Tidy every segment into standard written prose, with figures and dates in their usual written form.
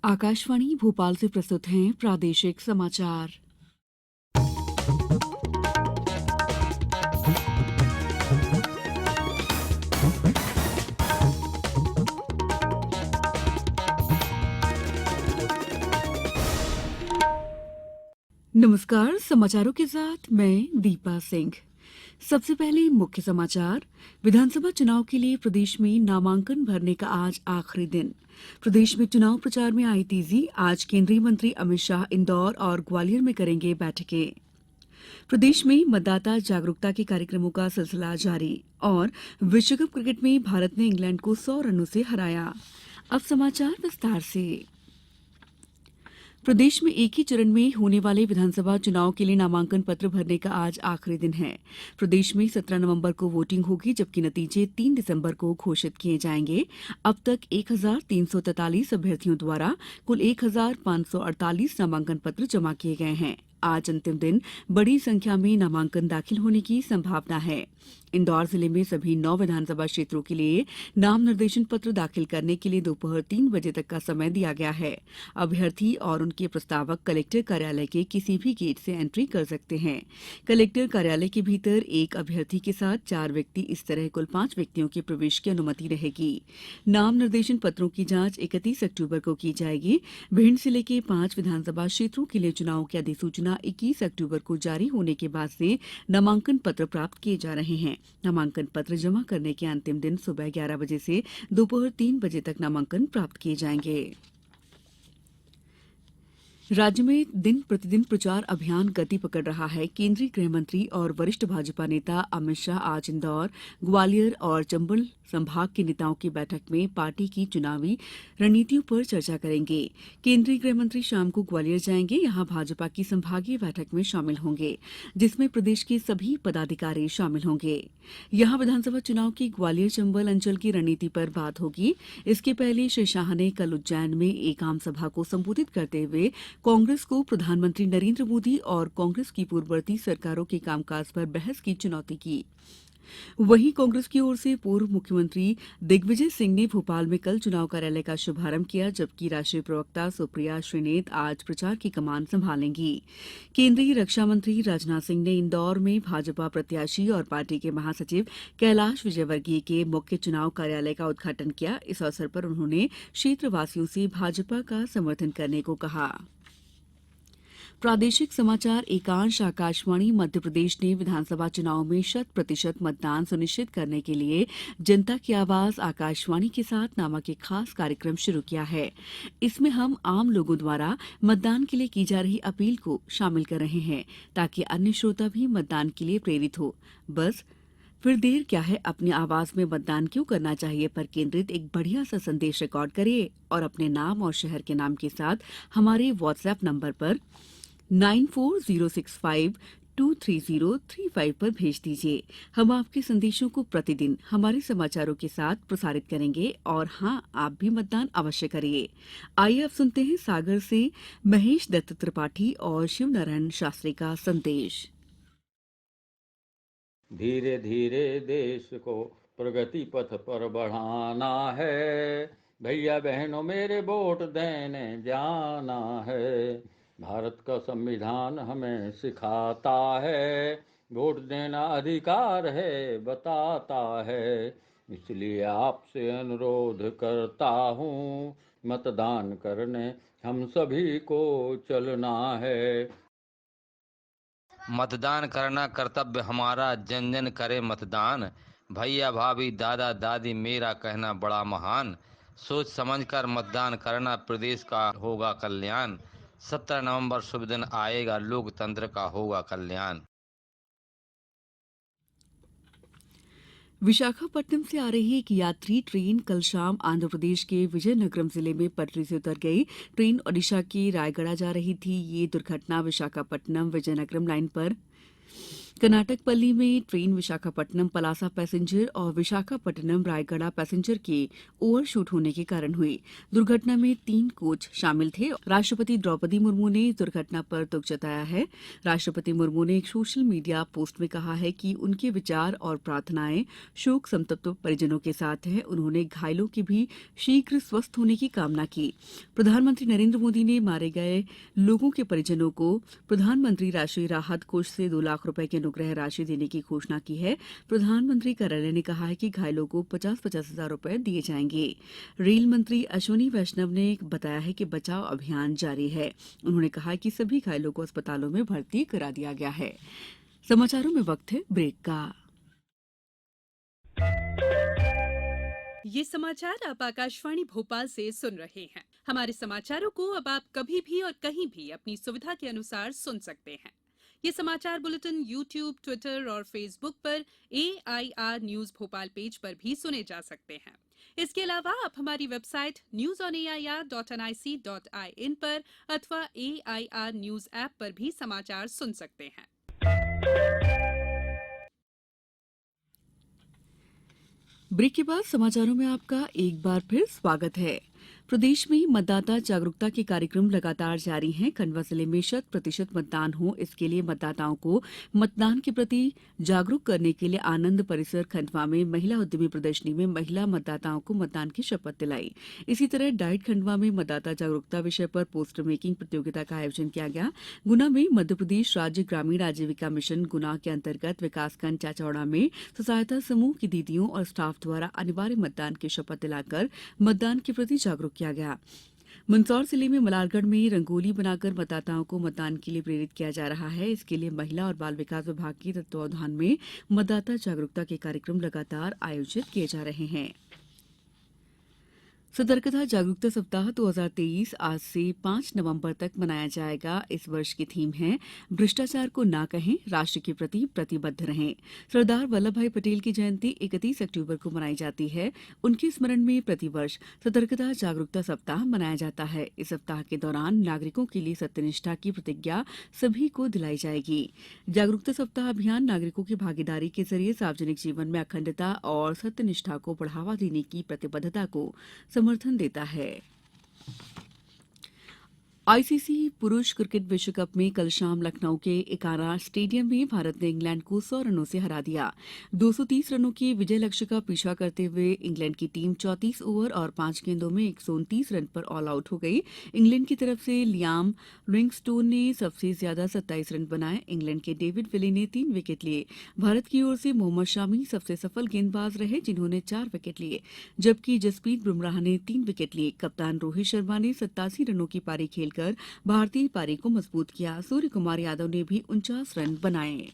आकाशवाणी भोपाल से प्रस्तुत हैं प्रादेशिक समाचार। नमस्कार, समाचारों के साथ मैं दीपा सिंह। सबसे पहले मुख्य समाचार। विधानसभा चुनाव के लिए प्रदेश में नामांकन भरने का आज आखिरी दिन। प्रदेश में चुनाव प्रचार में आई तेजी। आज केंद्रीय मंत्री अमित शाह इंदौर और ग्वालियर में करेंगे बैठकें। प्रदेश में मतदाता जागरूकता के कार्यक्रमों का सिलसिला जारी। और विश्वकप क्रिकेट में भारत ने इंग्लैंड को 100 रनों से हराया। अब समाचार विस्तार से। प्रदेश में एक ही चरण में होने वाले विधानसभा चुनाव के लिए नामांकन पत्र भरने का आज आखिरी दिन है। प्रदेश में 17 नवंबर को वोटिंग होगी, जबकि नतीजे 3 दिसंबर को घोषित किए जाएंगे। अब तक 1343 अभ्यर्थियों द्वारा कुल 1548 नामांकन पत्र जमा किए गए हैं। आज अंतिम दिन बड़ी संख्या में नामांकन दाखिल होने की संभावना है। इंदौर जिले में सभी 9 विधानसभा क्षेत्रों के लिए नाम निर्देशन पत्र दाखिल करने के लिए दोपहर 3 बजे तक का समय दिया गया है। अभ्यर्थी और उनके प्रस्तावक कलेक्टर कार्यालय के किसी भी गेट से एंट्री कर सकते हैं। कलेक्टर कार्यालय के भीतर एक अभ्यर्थी के साथ 4 व्यक्ति, इस तरह कुल 5 व्यक्तियों के प्रवेश की अनुमति रहेगी। नाम निर्देशन पत्रों की जांच 31 अक्टूबर को की जाएगी। भिंड जिले के 5 विधानसभा क्षेत्रों के लिए चुनाव की अधिसूचना 21 अक्टूबर को जारी होने के बाद से नामांकन पत्र प्राप्त किए जा रहे हैं। नामांकन पत्र जमा करने के अंतिम दिन सुबह 11 बजे से दोपहर 3 बजे तक नामांकन प्राप्त किए जाएंगे। राज्य में दिन प्रतिदिन प्रचार अभियान गति पकड़ रहा है। केंद्रीय गृह मंत्री और वरिष्ठ भाजपा नेता अमित शाह आज इंदौर, ग्वालियर और चंबल संभाग के नेताओं की बैठक में पार्टी की चुनावी रणनीतियों पर चर्चा करेंगे। केंद्रीय गृह मंत्री शाम को ग्वालियर जाएंगे। यहां भाजपा की संभागीय बैठक में शामिल होंगे, जिसमें प्रदेश के सभी पदाधिकारी शामिल होंगे। यहां विधानसभा चुनाव की ग्वालियर चंबल अंचल की रणनीति पर बात होगी। इसके पहले श्री शाह ने कल उज्जैन में एक आम सभा को संबोधित करते हुए कांग्रेस को प्रधानमंत्री नरेंद्र मोदी और कांग्रेस की पूर्ववर्ती सरकारों के कामकाज पर बहस की चुनौती की। वहीं कांग्रेस की ओर से पूर्व मुख्यमंत्री दिग्विजय सिंह ने भोपाल में कल चुनाव कार्यालय का शुभारंभ किया, जबकि राष्ट्रीय प्रवक्ता सुप्रिया श्रीनेत आज प्रचार की कमान संभालेंगी। केंद्रीय रक्षा मंत्री राजनाथ सिंह ने इंदौर में भाजपा प्रत्याशी और पार्टी के महासचिव कैलाश विजयवर्गीय के मुख्य चुनाव कार्यालय का उद्घाटन किया। इस अवसर पर उन्होंने क्षेत्रवासियों से भाजपा का समर्थन करने को कहा। प्रादेशिक समाचार एकांश आकाशवाणी मध्य प्रदेश ने विधानसभा चुनाव में 100% मतदान सुनिश्चित करने के लिए जनता की आवाज आकाशवाणी के साथ नामक एक खास कार्यक्रम शुरू किया है। इसमें हम आम लोगों द्वारा मतदान के लिए की जा रही अपील को शामिल कर रहे हैं, ताकि अन्य श्रोता भी मतदान के लिए प्रेरित हो। बस फिर देर क्या है, अपनी आवाज में मतदान क्यों करना चाहिए पर केंद्रित एक बढ़िया सा संदेश रिकॉर्ड करिए और अपने नाम और शहर के नाम के साथ हमारे व्हाट्सएप नंबर पर 9406523035 पर भेज दीजिए। हम आपके संदेशों को प्रतिदिन हमारे समाचारों के साथ प्रसारित करेंगे। और हाँ, आप भी मतदान अवश्य करिए। आइए अब सुनते हैं सागर से महेश दत्त त्रिपाठी और शिव नारायण शास्त्री का संदेश। धीरे धीरे देश को प्रगति पथ पर बढ़ाना है, भैया बहनों मेरे वोट देने जाना है। भारत का संविधान हमें सिखाता है, वोट देना अधिकार है बताता है। इसलिए आपसे अनुरोध करता हूँ, मतदान करने हम सभी को चलना है। मतदान करना कर्तव्य हमारा, जन जन करे मतदान। भैया भाभी दादा दादी मेरा कहना बड़ा महान। सोच समझकर मतदान करना, प्रदेश का होगा कल्याण। 17 नवंबर शुभ दिन आएगा, लोकतंत्र का होगा कल्याण। विशाखापट्टनम से आ रही एक यात्री ट्रेन कल शाम आंध्र प्रदेश के विजयनगरम जिले में पटरी से उतर गई। ट्रेन ओडिशा के रायगढ़ जा रही थी। ये दुर्घटना विशाखापट्टनम विजयनगरम लाइन पर कर्नाटकपल्ली में ट्रेन विशाखापट्टनम पलासा पैसेंजर और विशाखापट्टनम रायगढ़ पैसेंजर के ओवरशूट होने के कारण हुई दुर्घटना में 3 कोच शामिल थे। राष्ट्रपति द्रौपदी मुर्मू ने इस दुर्घटना पर दुख जताया है। राष्ट्रपति मुर्मू ने एक सोशल मीडिया पोस्ट में कहा है कि उनके विचार और प्रार्थनाएं शोक संतप्त परिजनों के साथ हैं। उन्होंने घायलों के भी शीघ्र स्वस्थ होने की कामना की। प्रधानमंत्री नरेंद्र मोदी ने मारे गए लोगों के परिजनों को प्रधानमंत्री राष्ट्रीय राहत कोष से 2 लाख रुपए की अनुग्रह राशि देने की घोषणा की है। प्रधानमंत्री कार्यालय ने कहा है कि घायलों को 50-50 हजार रुपए दिए जाएंगे। रेल मंत्री अश्विनी वैष्णव ने बताया है कि बचाव अभियान जारी है। उन्होंने कहा कि सभी घायलों को अस्पतालों में भर्ती करा दिया गया है। समाचारों में वक्त है ब्रेक का। ये समाचार आप आकाशवाणी भोपाल से सुन रहे हैं। हमारे समाचारों को अब आप कभी भी और कहीं भी अपनी सुविधा के अनुसार सुन सकते हैं। ये समाचार बुलेटिन YouTube, ट्विटर और फेसबुक पर AIR न्यूज भोपाल पेज पर भी सुने जा सकते हैं। इसके अलावा आप हमारी वेबसाइट newsonair.nic.in पर अथवा AIR न्यूज ऐप पर भी समाचार सुन सकते हैं। ब्रेक के बाद समाचारों में आपका एक बार फिर स्वागत है। प्रदेश में मतदाता जागरूकता के कार्यक्रम लगातार जारी हैं। खंडवा जिले में 100% मतदान हो, इसके लिए मतदाताओं को मतदान के प्रति जागरूक करने के लिए आनंद परिसर खंडवा में महिला उद्यमी प्रदर्शनी में महिला मतदाताओं को मतदान की शपथ दिलाई। इसी तरह डाइट खंडवा में मतदाता जागरूकता विषय पर पोस्टर मेकिंग प्रतियोगिता का आयोजन किया गया। गुना में मध्यप्रदेश राज्य ग्रामीण आजीविका मिशन गुना के अंतर्गत विकासखंड चाचौड़ा में स्वसहायता समूह की दीदियों और स्टाफ द्वारा अनिवार्य मतदान की शपथ दिलाकर मतदान के प्रति जागरूक किया गया। मंदसौर जिले में मलारगढ़ में रंगोली बनाकर मतदाताओं को मतदान के लिए प्रेरित किया जा रहा है। इसके लिए महिला और बाल विकास विभाग के तत्वावधान में मतदाता जागरूकता के कार्यक्रम लगातार आयोजित किए जा रहे हैं। सतर्कता जागरूकता सप्ताह 2023 आज से 5 नवंबर तक मनाया जाएगा। इस वर्ष की थीम है भ्रष्टाचार को ना कहें, राष्ट्र के प्रति प्रतिबद्ध रहें। सरदार वल्लभ भाई पटेल की जयंती 31 अक्टूबर को मनाई जाती है। उनके स्मरण में प्रतिवर्ष सतर्कता जागरूकता सप्ताह मनाया जाता है। इस सप्ताह के दौरान नागरिकों के लिए सत्यनिष्ठा की प्रतिज्ञा सभी को दिलाई जाएगी। जागरूकता सप्ताह अभियान नागरिकों की भागीदारी के जरिए सार्वजनिक जीवन में अखंडता और सत्यनिष्ठा को बढ़ावा देने की प्रतिबद्धता को समर्थन देता है। आईसीसी पुरुष क्रिकेट विश्व कप में कल शाम लखनऊ के इकारा स्टेडियम में भारत ने इंग्लैंड को 100 रनों से हरा दिया। 230 रनों के विजय लक्ष्य का पीछा करते हुए इंग्लैंड की टीम 34 ओवर और 5 गेंदों में 129 रन पर ऑल आउट हो गई। इंग्लैंड की तरफ से लियाम लिविंगस्टोन ने सबसे ज्यादा 27 रन बनाए। इंग्लैंड के डेविड विली ने 3 विकेट लिए। भारत की ओर से मोहम्मद शामी सबसे सफल गेंदबाज रहे, जिन्होंने 4 विकेट लिए, जबकि जसप्रीत बुमराह ने 3 विकेट लिए। कप्तान रोहित शर्मा ने 87 रनों की पारी खेलकर भारतीय पारी को मजबूत किया। सूर्य कुमार यादव ने भी 49 रन बनाए।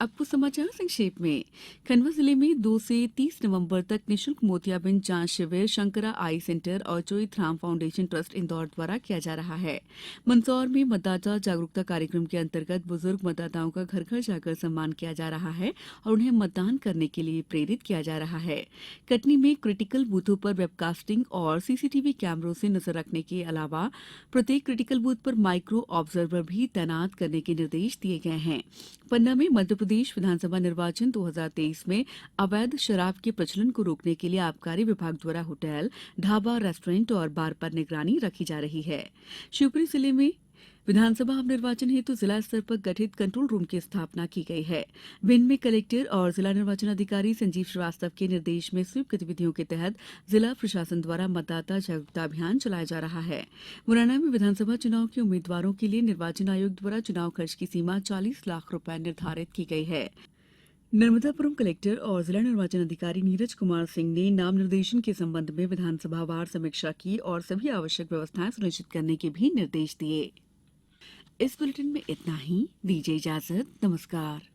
अब कुछ समाचार संक्षेप में। खंडवा जिले में 2 से 30 नवंबर तक निःशुल्क मोतियाबिंद जांच शिविर शंकरा आई सेंटर और चोइथ राम फाउंडेशन ट्रस्ट इंदौर द्वारा किया जा रहा है। मंदसौर में मतदाता जागरूकता कार्यक्रम के अंतर्गत बुजुर्ग मतदाताओं का घर घर जाकर सम्मान किया जा रहा है और उन्हें मतदान करने के लिए प्रेरित किया जा रहा है। कटनी में क्रिटिकल बूथों पर वेबकास्टिंग और सीसीटीवी कैमरों से नजर रखने के अलावा प्रत्येक क्रिटिकल बूथ पर माइक्रो ऑब्जर्वर भी तैनात करने के निर्देश दिए गए हैं। पन्ना में मध्यप्रदेश विधानसभा निर्वाचन 2023 में अवैध शराब के प्रचलन को रोकने के लिए आबकारी विभाग द्वारा होटल, ढाबा, रेस्टोरेंट और बार पर निगरानी रखी जा रही है। शिवपुरी जिले में विधानसभा निर्वाचन हेतु जिला स्तर पर गठित कंट्रोल रूम की स्थापना की गई है। भिंड में कलेक्टर और जिला निर्वाचन अधिकारी संजीव श्रीवास्तव के निर्देश में स्वीप गतिविधियों के तहत जिला प्रशासन द्वारा मतदाता जागरूकता अभियान चलाया जा रहा है। मुरैना में विधानसभा चुनाव के उम्मीदवारों के लिए निर्वाचन आयोग द्वारा चुनाव खर्च की सीमा 40 लाख रुपए निर्धारित की गई है। नर्मदापुरम कलेक्टर और जिला निर्वाचन अधिकारी नीरज कुमार सिंह ने नाम निर्देशन के संबंध में विधानसभावार समीक्षा की और सभी आवश्यक व्यवस्थाएं सुनिश्चित करने के भी निर्देश दिए। इस बुलेटिन में इतना ही। दीजिए इजाजत। नमस्कार।